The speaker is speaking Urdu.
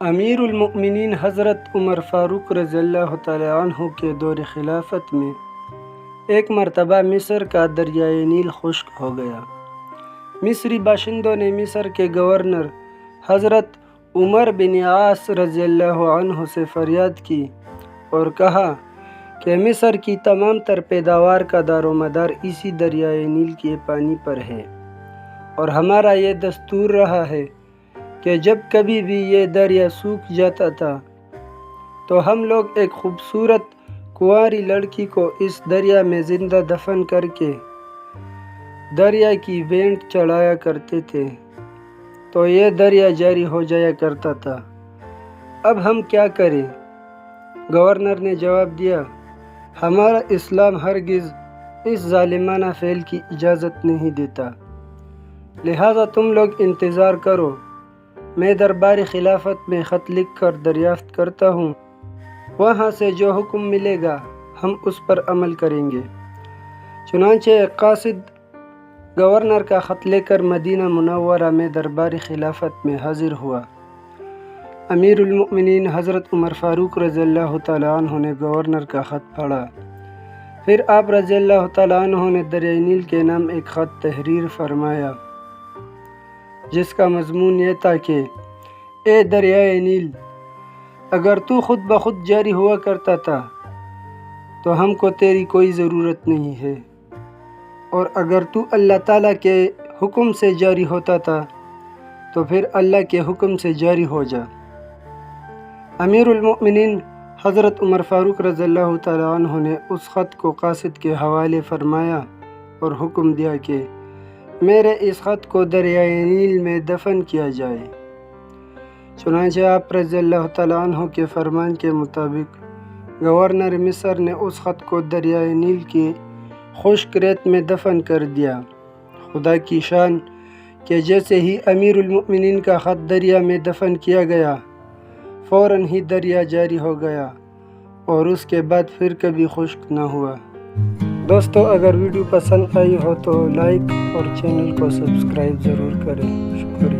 امیر المؤمنین حضرت عمر فاروق رضی اللہ تعالی عنہ کے دور خلافت میں ایک مرتبہ مصر کا دریائے نیل خشک ہو گیا۔ مصری باشندوں نے مصر کے گورنر حضرت عمر بن عاص رضی اللہ عنہ سے فریاد کی اور کہا کہ مصر کی تمام تر پیداوار کا دار و مدار اسی دریائے نیل کے پانی پر ہے، اور ہمارا یہ دستور رہا ہے کہ جب کبھی بھی یہ دریا سوکھ جاتا تھا تو ہم لوگ ایک خوبصورت کنواری لڑکی کو اس دریا میں زندہ دفن کر کے دریا کی بینٹ چڑھایا کرتے تھے تو یہ دریا جاری ہو جایا کرتا تھا۔ اب ہم کیا کریں؟ گورنر نے جواب دیا، ہمارا اسلام ہرگز اس ظالمانہ فعل کی اجازت نہیں دیتا، لہذا تم لوگ انتظار کرو، میں دربار خلافت میں خط لکھ کر دریافت کرتا ہوں، وہاں سے جو حکم ملے گا ہم اس پر عمل کریں گے۔ چنانچہ ایک قاصد گورنر کا خط لے کر مدینہ منورہ میں دربار خلافت میں حاضر ہوا۔ امیر المؤمنین حضرت عمر فاروق رضی اللہ تعالی عنہ نے گورنر کا خط پڑھا، پھر آپ رضی اللہ تعالی عنہ نے دریائے نیل کے نام ایک خط تحریر فرمایا جس کا مضمون یہ تھا کہ اے دریائے نیل، اگر تو خود بخود جاری ہوا کرتا تھا تو ہم کو تیری کوئی ضرورت نہیں ہے، اور اگر تو اللہ تعالیٰ کے حکم سے جاری ہوتا تھا تو پھر اللہ کے حکم سے جاری ہو جا۔ امیر المؤمنین حضرت عمر فاروق رضی اللہ تعالی عنہ نے اس خط کو قاصد کے حوالے فرمایا اور حکم دیا کہ میرے اس خط کو دریائے نیل میں دفن کیا جائے۔ چنانچہ آپ رضی اللہ تعالی عنہ کے فرمان کے مطابق گورنر مصر نے اس خط کو دریائے نیل کی خشک ریت میں دفن کر دیا۔ خدا کی شان کہ جیسے ہی امیر المؤمنین کا خط دریا میں دفن کیا گیا، فوراً ہی دریا جاری ہو گیا اور اس کے بعد پھر کبھی خشک نہ ہوا۔ دوستو، اگر ویڈیو پسند آئی ہو تو لائک اور چینل کو سبسکرائب ضرور کریں۔ شکریہ۔